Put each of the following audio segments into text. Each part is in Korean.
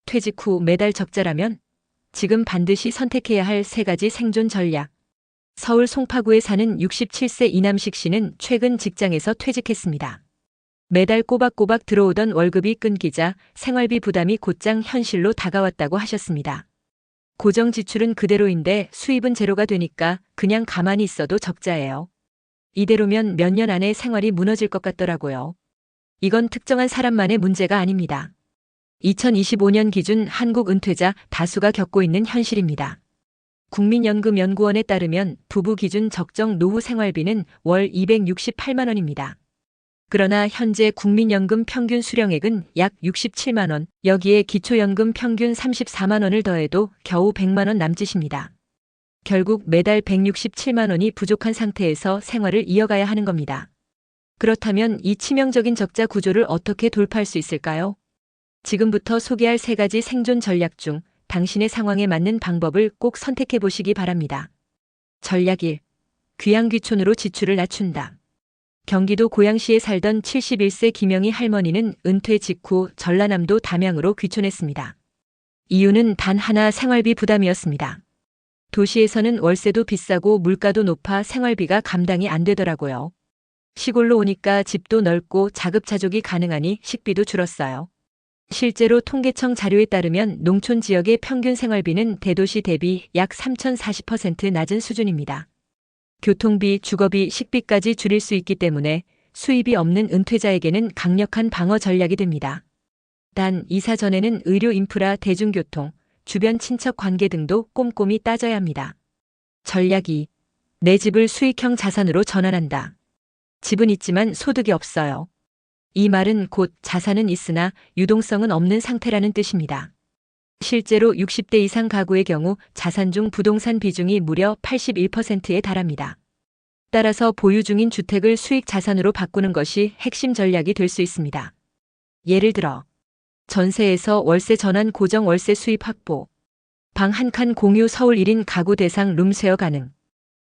퇴직 후 매달 적자라면 지금 반드시 선택해야 할 세 가지 생존 전략. 서울 송파구에 사는 67세 이남식 씨는 최근 직장에서 퇴직했습니다. 매달 꼬박꼬박 들어오던 월급이 끊기자 생활비 부담이 곧장 현실로 다가왔다고 하셨습니다. 고정 지출은 그대로인데 수입은 제로가 되니까 그냥 가만히 있어도 적자예요. 이대로면 몇 년 안에 생활이 무너질 것 같더라고요. 이건 특정한 사람만의 문제가 아닙니다. 2025년 기준 한국 은퇴자 다수가 겪고 있는 현실입니다. 국민연금연구원에 따르면 부부 기준 적정 노후 생활비는 월 268만 원입니다. 그러나 현재 국민연금 평균 수령액은 약 67만 원, 여기에 기초연금 평균 34만 원을 더해도 겨우 100만 원 남짓입니다. 결국 매달 167만 원이 부족한 상태에서 생활을 이어가야 하는 겁니다. 그렇다면 이 치명적인 적자 구조를 어떻게 돌파할 수 있을까요? 지금부터 소개할 세 가지 생존 전략 중 당신의 상황에 맞는 방법을 꼭 선택해 보시기 바랍니다. 전략 1. 귀양귀촌으로 지출을 낮춘다. 경기도 고양시에 살던 71세 김영희 할머니는 은퇴 직후 전라남도 담양으로 귀촌했습니다. 이유는 단 하나, 생활비 부담이었습니다. 도시에서는 월세도 비싸고 물가도 높아 생활비가 감당이 안 되더라고요. 시골로 오니까 집도 넓고 자급자족이 가능하니 식비도 줄었어요. 실제로 통계청 자료에 따르면 농촌 지역의 평균 생활비는 대도시 대비 약 3,040% 낮은 수준입니다. 교통비, 주거비, 식비까지 줄일 수 있기 때문에 수입이 없는 은퇴자에게는 강력한 방어 전략이 됩니다. 단 이사 전에는 의료 인프라, 대중교통, 주변 친척 관계 등도 꼼꼼히 따져야 합니다. 전략 2. 내 집을 수익형 자산으로 전환한다. 집은 있지만 소득이 없어요. 이 말은 곧 자산은 있으나 유동성은 없는 상태라는 뜻입니다. 실제로 60대 이상 가구의 경우 자산 중 부동산 비중이 무려 81%에 달합니다. 따라서 보유 중인 주택을 수익 자산으로 바꾸는 것이 핵심 전략이 될 수 있습니다. 예를 들어 전세에서 월세 전환, 고정 월세 수입 확보, 방 한 칸 공유 서울 1인 가구 대상 룸쉐어 가능,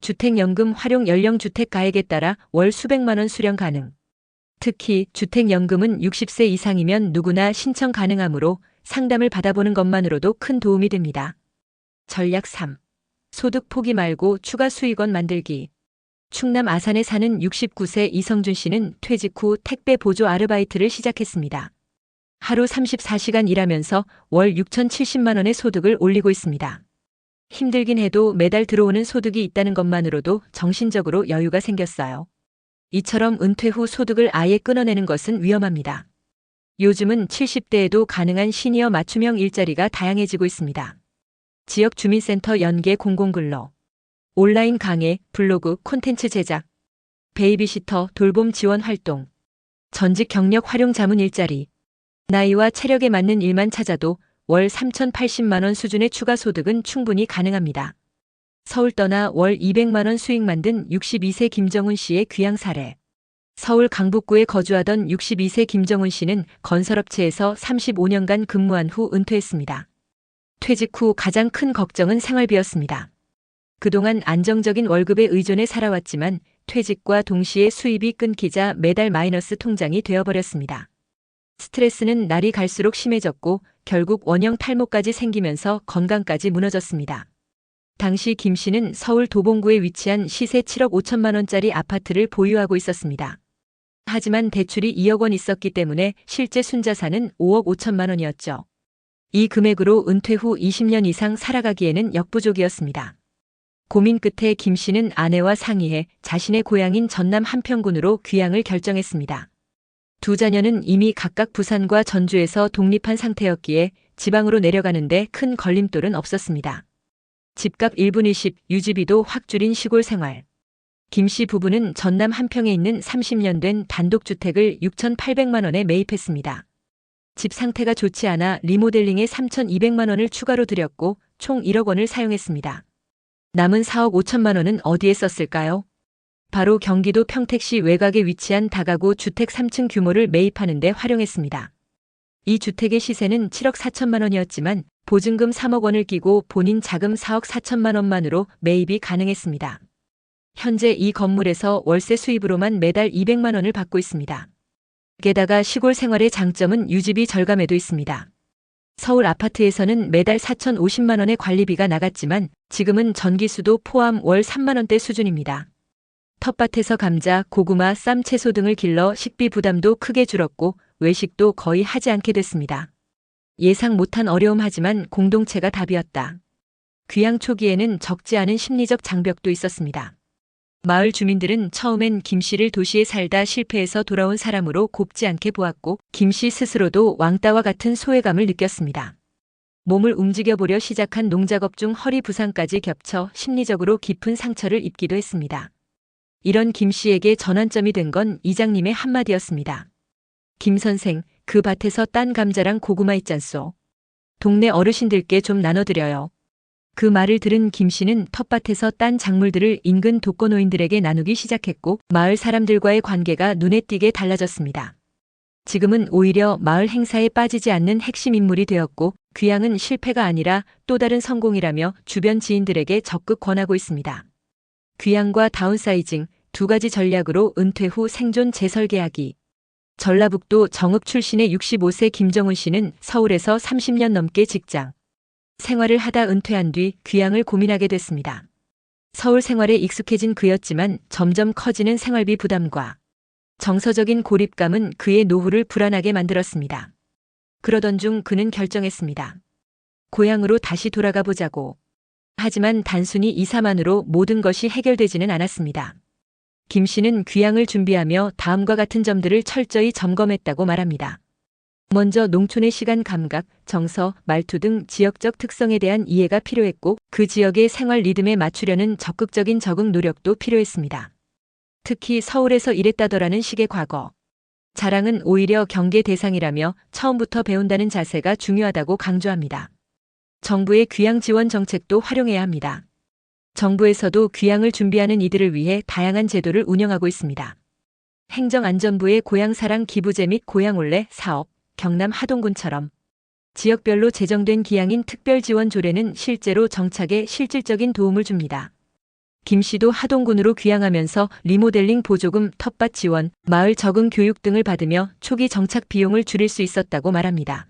주택연금 활용 연령 주택 가액에 따라 월 수백만 원 수령 가능. 특히 주택연금은 60세 이상이면 누구나 신청 가능하므로 상담을 받아보는 것만으로도 큰 도움이 됩니다. 전략 3. 소득 포기 말고 추가 수익원 만들기. 충남 아산에 사는 69세 이성준 씨는 퇴직 후 택배 보조 아르바이트를 시작했습니다. 하루 34시간 일하면서 월 6,070만 원의 소득을 올리고 있습니다. 힘들긴 해도 매달 들어오는 소득이 있다는 것만으로도 정신적으로 여유가 생겼어요. 이처럼 은퇴 후 소득을 아예 끊어내는 것은 위험합니다. 요즘은 70대에도 가능한 시니어 맞춤형 일자리가 다양해지고 있습니다. 지역 주민센터 연계 공공근로, 온라인 강의, 블로그, 콘텐츠 제작, 베이비시터, 돌봄 지원 활동, 전직 경력 활용 자문 일자리, 나이와 체력에 맞는 일만 찾아도 월 3,080만 원 수준의 추가 소득은 충분히 가능합니다. 서울 떠나 월 200만 원 수익 만든 62세 김정훈 씨의 귀향 사례. 서울 강북구에 거주하던 62세 김정훈 씨는 건설업체에서 35년간 근무한 후 은퇴했습니다. 퇴직 후 가장 큰 걱정은 생활비였습니다. 그동안 안정적인 월급에 의존해 살아왔지만 퇴직과 동시에 수입이 끊기자 매달 마이너스 통장이 되어버렸습니다. 스트레스는 날이 갈수록 심해졌고 결국 원형 탈모까지 생기면서 건강까지 무너졌습니다. 당시 김 씨는 서울 도봉구에 위치한 시세 7억 5천만 원짜리 아파트를 보유하고 있었습니다. 하지만 대출이 2억 원 있었기 때문에 실제 순자산은 5억 5천만 원이었죠. 이 금액으로 은퇴 후 20년 이상 살아가기에는 역부족이었습니다. 고민 끝에 김 씨는 아내와 상의해 자신의 고향인 전남 한평군으로 귀향을 결정했습니다. 두 자녀는 이미 각각 부산과 전주에서 독립한 상태였기에 지방으로 내려가는데 큰 걸림돌은 없었습니다. 집값 1분 1십, 유지비도 확 줄인 시골 생활. 김 씨 부부는 전남 한평에 있는 30년 된 단독주택을 6,800만 원에 매입했습니다. 집 상태가 좋지 않아 리모델링에 3,200만 원을 추가로 들였고 총 1억 원을 사용했습니다. 남은 4억 5천만 원은 어디에 썼을까요? 바로 경기도 평택시 외곽에 위치한 다가구 주택 3층 규모를 매입하는 데 활용했습니다. 이 주택의 시세는 7억 4천만 원이었지만 보증금 3억 원을 끼고 본인 자금 4억 4천만 원만으로 매입이 가능했습니다. 현재 이 건물에서 월세 수입으로만 매달 200만 원을 받고 있습니다. 게다가 시골 생활의 장점은 유지비 절감에도 있습니다. 서울 아파트에서는 매달 4,050만 원의 관리비가 나갔지만 지금은 전기수도 포함 월 3만 원대 수준입니다. 텃밭에서 감자, 고구마, 쌈, 채소 등을 길러 식비 부담도 크게 줄었고 외식도 거의 하지 않게 됐습니다. 예상 못한 어려움 하지만 공동체가 답이었다. 귀향 초기에는 적지 않은 심리적 장벽도 있었습니다. 마을 주민들은 처음엔 김 씨를 도시에 살다 실패해서 돌아온 사람으로 곱지 않게 보았고 김 씨 스스로도 왕따와 같은 소외감을 느꼈습니다. 몸을 움직여보려 시작한 농작업 중 허리 부상까지 겹쳐 심리적으로 깊은 상처를 입기도 했습니다. 이런 김 씨에게 전환점이 된 건 이장님의 한마디였습니다. 김 선생, 그 밭에서 딴 감자랑 고구마 있잖소. 동네 어르신들께 좀 나눠드려요. 그 말을 들은 김 씨는 텃밭에서 딴 작물들을 인근 독거노인들에게 나누기 시작했고 마을 사람들과의 관계가 눈에 띄게 달라졌습니다. 지금은 오히려 마을 행사에 빠지지 않는 핵심 인물이 되었고 귀향은 실패가 아니라 또 다른 성공이라며 주변 지인들에게 적극 권하고 있습니다. 귀향과 다운사이징 두 가지 전략으로 은퇴 후 생존 재설계하기. 전라북도 정읍 출신의 65세 김정훈 씨는 서울에서 30년 넘게 직장 생활을 하다 은퇴한 뒤 귀향을 고민하게 됐습니다. 서울 생활에 익숙해진 그였지만 점점 커지는 생활비 부담과 정서적인 고립감은 그의 노후를 불안하게 만들었습니다. 그러던 중 그는 결정했습니다. 고향으로 다시 돌아가 보자고. 하지만 단순히 이사만으로 모든 것이 해결되지는 않았습니다. 김 씨는 귀향을 준비하며 다음과 같은 점들을 철저히 점검했다고 말합니다. 먼저 농촌의 시간 감각, 정서, 말투 등 지역적 특성에 대한 이해가 필요했고 그 지역의 생활 리듬에 맞추려는 적극적인 적응 노력도 필요했습니다. 특히 서울에서 일했다더라는 식의 과거. 자랑은 오히려 경계 대상이라며 처음부터 배운다는 자세가 중요하다고 강조합니다. 정부의 귀향 지원 정책도 활용해야 합니다. 정부에서도 귀향을 준비하는 이들을 위해 다양한 제도를 운영하고 있습니다. 행정안전부의 고향사랑 기부제 및 고향올레 사업, 경남 하동군처럼 지역별로 제정된 기향인 특별지원 조례는 실제로 정착에 실질적인 도움을 줍니다. 김 씨도 하동군으로 귀향하면서 리모델링 보조금, 텃밭 지원, 마을 적응 교육 등을 받으며 초기 정착 비용을 줄일 수 있었다고 말합니다.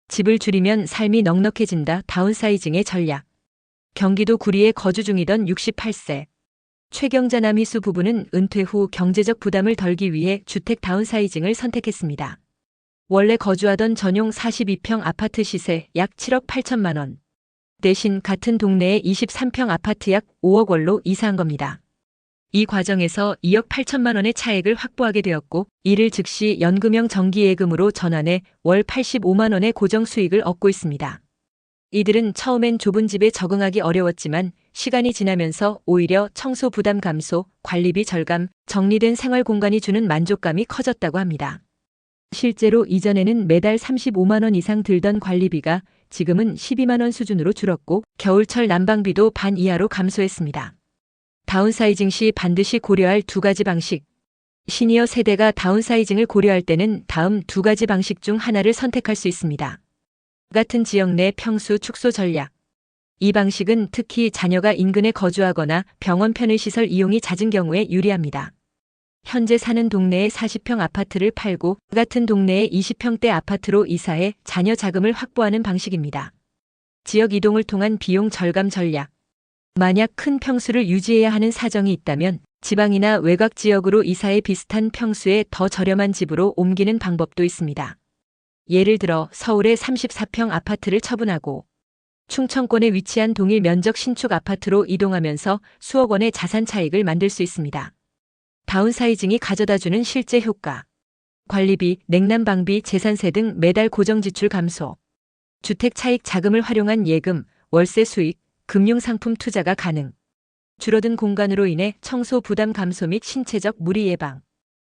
집을 줄이면 삶이 넉넉해진다. 다운사이징의 전략. 경기도 구리에 거주 중이던 68세. 최경자 남희수 부부는 은퇴 후 경제적 부담을 덜기 위해 주택 다운사이징을 선택했습니다. 원래 거주하던 전용 42평 아파트 시세 약 7억 8천만 원. 대신 같은 동네에 23평 아파트 약 5억 원로 이사한 겁니다. 이 과정에서 2억 8천만 원의 차액을 확보하게 되었고 이를 즉시 연금형 정기예금으로 전환해 월 85만 원의 고정 수익을 얻고 있습니다. 이들은 처음엔 좁은 집에 적응하기 어려웠지만 시간이 지나면서 오히려 청소 부담 감소, 관리비 절감, 정리된 생활 공간이 주는 만족감이 커졌다고 합니다. 실제로 이전에는 매달 35만 원 이상 들던 관리비가 지금은 12만 원 수준으로 줄었고 겨울철 난방비도 반 이하로 감소했습니다. 다운사이징 시 반드시 고려할 두 가지 방식. 시니어 세대가 다운사이징을 고려할 때는 다음 두 가지 방식 중 하나를 선택할 수 있습니다. 같은 지역 내 평수 축소 전략. 이 방식은 특히 자녀가 인근에 거주하거나 병원 편의시설 이용이 잦은 경우에 유리합니다. 현재 사는 동네의 40평 아파트를 팔고 같은 동네의 20평대 아파트로 이사해 자녀 자금을 확보하는 방식입니다. 지역 이동을 통한 비용 절감 전략. 만약 큰 평수를 유지해야 하는 사정이 있다면 지방이나 외곽 지역으로 이사해 비슷한 평수에 더 저렴한 집으로 옮기는 방법도 있습니다. 예를 들어 서울의 34평 아파트를 처분하고 충청권에 위치한 동일 면적 신축 아파트로 이동하면서 수억 원의 자산 차익을 만들 수 있습니다. 다운사이징이 가져다주는 실제 효과. 관리비, 냉난방비, 재산세 등 매달 고정 지출 감소. 주택 차익 자금을 활용한 예금, 월세 수익, 금융상품 투자가 가능. 줄어든 공간으로 인해 청소 부담 감소 및 신체적 무리 예방.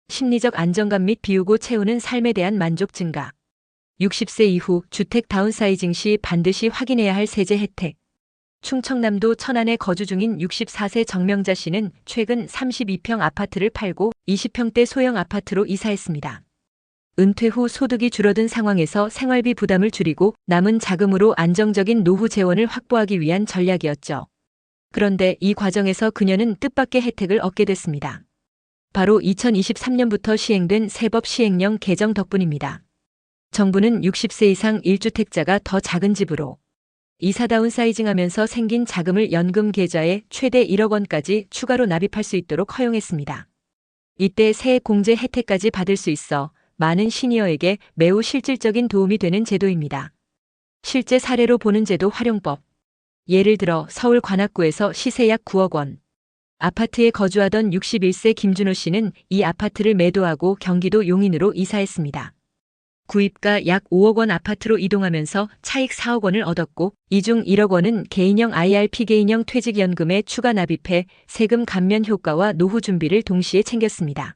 심리적 안정감 및 비우고 채우는 삶에 대한 만족 증가. 60세 이후 주택 다운사이징 시 반드시 확인해야 할 세제 혜택. 충청남도 천안에 거주 중인 64세 정명자 씨는 최근 32평 아파트를 팔고 20평대 소형 아파트로 이사했습니다. 은퇴 후 소득이 줄어든 상황에서 생활비 부담을 줄이고 남은 자금으로 안정적인 노후 재원을 확보하기 위한 전략이었죠. 그런데 이 과정에서 그녀는 뜻밖의 혜택을 얻게 됐습니다. 바로 2023년부터 시행된 세법 시행령 개정 덕분입니다. 정부는 60세 이상 1주택자가 더 작은 집으로 이사 다운사이징하면서 생긴 자금을 연금 계좌에 최대 1억 원까지 추가로 납입할 수 있도록 허용했습니다. 이때 세액 공제 혜택까지 받을 수 있어 많은 시니어에게 매우 실질적인 도움이 되는 제도입니다. 실제 사례로 보는 제도 활용법. 예를 들어 서울 관악구에서 시세 약 9억 원. 아파트에 거주하던 61세 김준호 씨는 이 아파트를 매도하고 경기도 용인으로 이사했습니다. 구입가 약 5억 원 아파트로 이동하면서 차익 4억 원을 얻었고 이 중 1억 원은 개인형 IRP 개인형 퇴직연금에 추가 납입해 세금 감면 효과와 노후 준비를 동시에 챙겼습니다.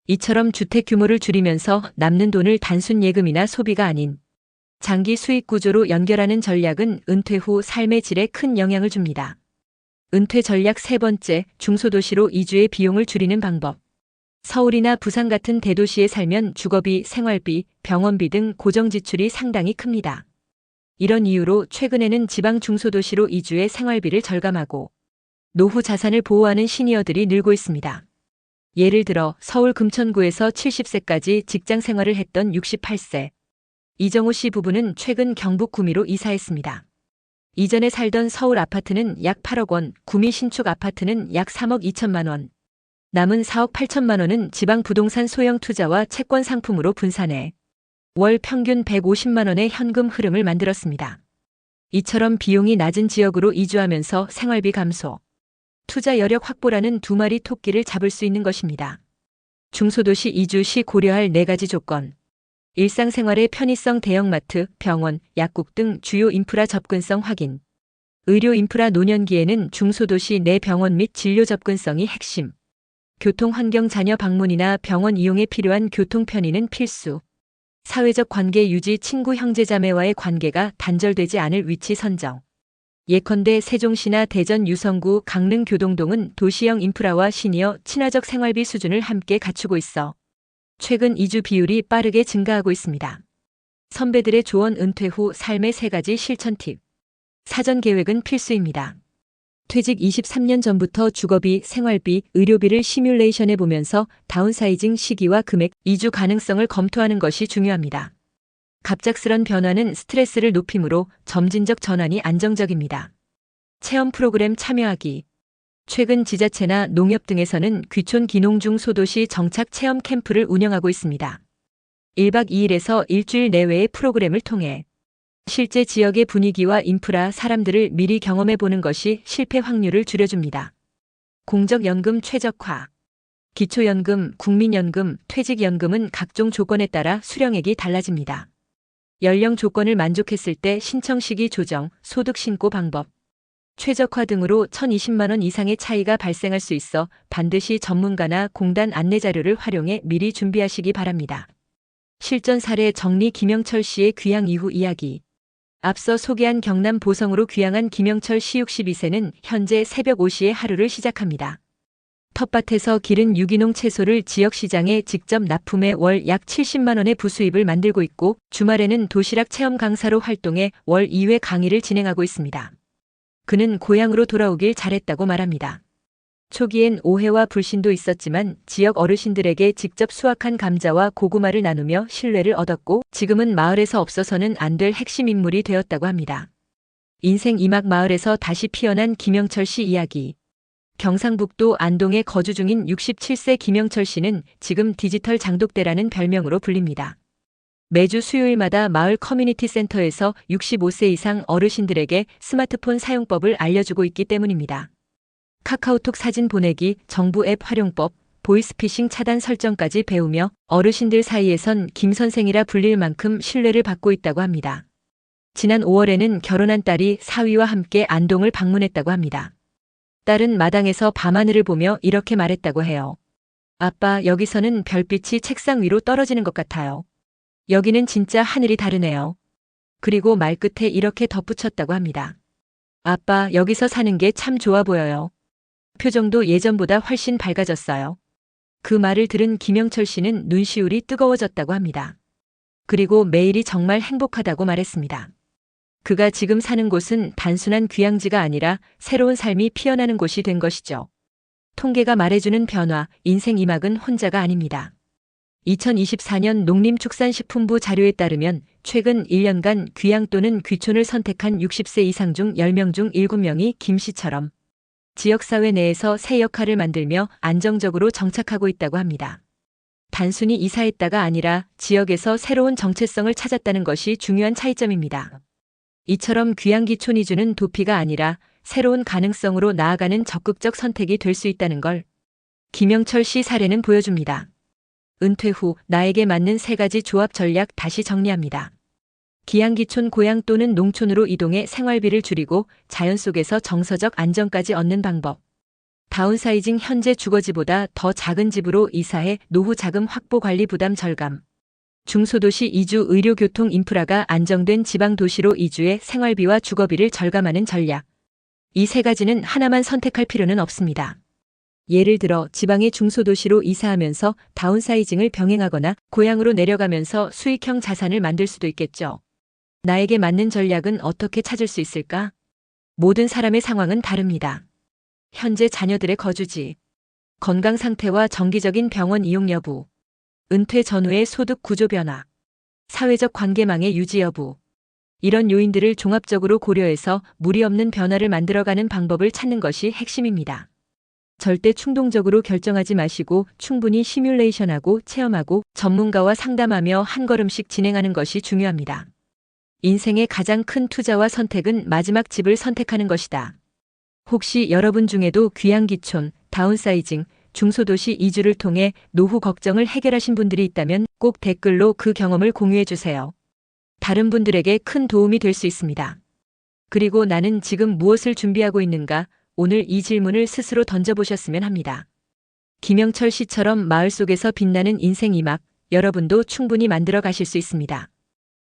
이처럼 주택 규모를 줄이면서 남는 돈을 단순 예금이나 소비가 아닌 장기 수익 구조로 연결하는 전략은 은퇴 후 삶의 질에 큰 영향을 줍니다. 은퇴 전략 세 번째, 중소도시로 이주의 비용을 줄이는 방법. 서울이나 부산 같은 대도시에 살면 주거비, 생활비, 병원비 등 고정 지출이 상당히 큽니다. 이런 이유로 최근에는 지방 중소도시로 이주해 생활비를 절감하고 노후 자산을 보호하는 시니어들이 늘고 있습니다. 예를 들어 서울 금천구에서 70세까지 직장 생활을 했던 68세 이정호 씨 부부는 최근 경북 구미로 이사했습니다. 이전에 살던 서울 아파트는 약 8억 원, 구미 신축 아파트는 약 3억 2천만 원. 남은 4억 8천만 원은 지방 부동산 소형 투자와 채권 상품으로 분산해 월 평균 150만 원의 현금 흐름을 만들었습니다. 이처럼 비용이 낮은 지역으로 이주하면서 생활비 감소, 투자 여력 확보라는 두 마리 토끼를 잡을 수 있는 것입니다. 중소도시 이주 시 고려할 4가지 조건. 일상생활의 편의성 대형마트, 병원, 약국 등 주요 인프라 접근성 확인. 의료 인프라 노년기에는 중소도시 내 병원 및 진료 접근성이 핵심. 교통환경 자녀 방문이나 병원 이용에 필요한 교통 편의는 필수. 사회적 관계 유지 친구 형제자매와의 관계가 단절되지 않을 위치 선정. 예컨대 세종시나 대전 유성구 강릉 교동동은 도시형 인프라와 시니어 친화적 생활비 수준을 함께 갖추고 있어 최근 이주 비율이 빠르게 증가하고 있습니다. 선배들의 조언 은퇴 후 삶의 3가지 실천 팁. 사전 계획은 필수입니다. 퇴직 23년 전부터 주거비, 생활비, 의료비를 시뮬레이션해 보면서 다운사이징 시기와 금액, 이주 가능성을 검토하는 것이 중요합니다. 갑작스런 변화는 스트레스를 높이므로 점진적 전환이 안정적입니다. 체험 프로그램 참여하기. 최근 지자체나 농협 등에서는 귀촌 기농중 소도시 정착 체험 캠프를 운영하고 있습니다. 1박 2일에서 일주일 내외의 프로그램을 통해 실제 지역의 분위기와 인프라, 사람들을 미리 경험해 보는 것이 실패 확률을 줄여줍니다. 공적연금 최적화. 기초연금, 국민연금, 퇴직연금은 각종 조건에 따라 수령액이 달라집니다. 연령 조건을 만족했을 때 신청 시기 조정, 소득 신고 방법, 최적화 등으로 1,020만 원 이상의 차이가 발생할 수 있어 반드시 전문가나 공단 안내 자료를 활용해 미리 준비하시기 바랍니다. 실전 사례 정리. 김영철 씨의 귀향 이후 이야기. 앞서 소개한 경남 보성으로 귀향한 김영철 씨 62세는 현재 새벽 5시에 하루를 시작합니다. 텃밭에서 기른 유기농 채소를 지역시장에 직접 납품해 월 약 70만 원의 부수입을 만들고 있고 주말에는 도시락 체험 강사로 활동해 월 2회 강의를 진행하고 있습니다. 그는 고향으로 돌아오길 잘했다고 말합니다. 초기엔 오해와 불신도 있었지만 지역 어르신들에게 직접 수확한 감자와 고구마를 나누며 신뢰를 얻었고 지금은 마을에서 없어서는 안 될 핵심 인물이 되었다고 합니다. 인생 이막 마을에서 다시 피어난 김영철 씨 이야기. 경상북도 안동에 거주 중인 67세 김영철 씨는 지금 디지털 장독대라는 별명으로 불립니다. 매주 수요일마다 마을 커뮤니티 센터에서 65세 이상 어르신들에게 스마트폰 사용법을 알려주고 있기 때문입니다. 카카오톡 사진 보내기, 정부 앱 활용법, 보이스피싱 차단 설정까지 배우며 어르신들 사이에선 김 선생이라 불릴 만큼 신뢰를 받고 있다고 합니다. 지난 5월에는 결혼한 딸이 사위와 함께 안동을 방문했다고 합니다. 딸은 마당에서 밤하늘을 보며 이렇게 말했다고 해요. 아빠, 여기서는 별빛이 책상 위로 떨어지는 것 같아요. 여기는 진짜 하늘이 다르네요. 그리고 말끝에 이렇게 덧붙였다고 합니다. 아빠, 여기서 사는 게 참 좋아 보여요. 표정도 예전보다 훨씬 밝아졌어요. 그 말을 들은 김영철 씨는 눈시울이 뜨거워졌다고 합니다. 그리고 매일이 정말 행복하다고 말했습니다. 그가 지금 사는 곳은 단순한 귀향지가 아니라 새로운 삶이 피어나는 곳이 된 것이죠. 통계가 말해주는 변화, 인생 이막은 혼자가 아닙니다. 2024년 농림축산식품부 자료에 따르면 최근 1년간 귀양 또는 귀촌을 선택한 60세 이상 중 10명 중 7명이 김 씨처럼 지역사회 내에서 새 역할을 만들며 안정적으로 정착하고 있다고 합니다. 단순히 이사했다가 아니라 지역에서 새로운 정체성을 찾았다는 것이 중요한 차이점입니다. 이처럼 귀양귀촌이 주는 도피가 아니라 새로운 가능성으로 나아가는 적극적 선택이 될 수 있다는 걸 김영철 씨 사례는 보여줍니다. 은퇴 후 나에게 맞는 3가지 조합 전략 다시 정리합니다. 기양귀촌 고향 또는 농촌으로 이동해 생활비를 줄이고 자연 속에서 정서적 안정까지 얻는 방법. 다운사이징 현재 주거지보다 더 작은 집으로 이사해 노후 자금 확보 관리 부담 절감. 중소도시 이주 의료 교통 인프라가 안정된 지방 도시로 이주해 생활비와 주거비를 절감하는 전략. 이 3가지는 하나만 선택할 필요는 없습니다. 예를 들어 지방의 중소도시로 이사하면서 다운사이징을 병행하거나 고향으로 내려가면서 수익형 자산을 만들 수도 있겠죠. 나에게 맞는 전략은 어떻게 찾을 수 있을까? 모든 사람의 상황은 다릅니다. 현재 자녀들의 거주지, 건강 상태와 정기적인 병원 이용 여부, 은퇴 전후의 소득 구조 변화, 사회적 관계망의 유지 여부. 이런 요인들을 종합적으로 고려해서 무리 없는 변화를 만들어가는 방법을 찾는 것이 핵심입니다. 절대 충동적으로 결정하지 마시고 충분히 시뮬레이션하고 체험하고 전문가와 상담하며 한 걸음씩 진행하는 것이 중요합니다. 인생의 가장 큰 투자와 선택은 마지막 집을 선택하는 것이다. 혹시 여러분 중에도 귀양귀촌, 다운사이징, 중소도시 이주를 통해 노후 걱정을 해결하신 분들이 있다면 꼭 댓글로 그 경험을 공유해 주세요. 다른 분들에게 큰 도움이 될 수 있습니다. 그리고 나는 지금 무엇을 준비하고 있는가? 오늘 이 질문을 스스로 던져보셨으면 합니다. 김영철 씨처럼 마을 속에서 빛나는 인생 이막, 여러분도 충분히 만들어 가실 수 있습니다.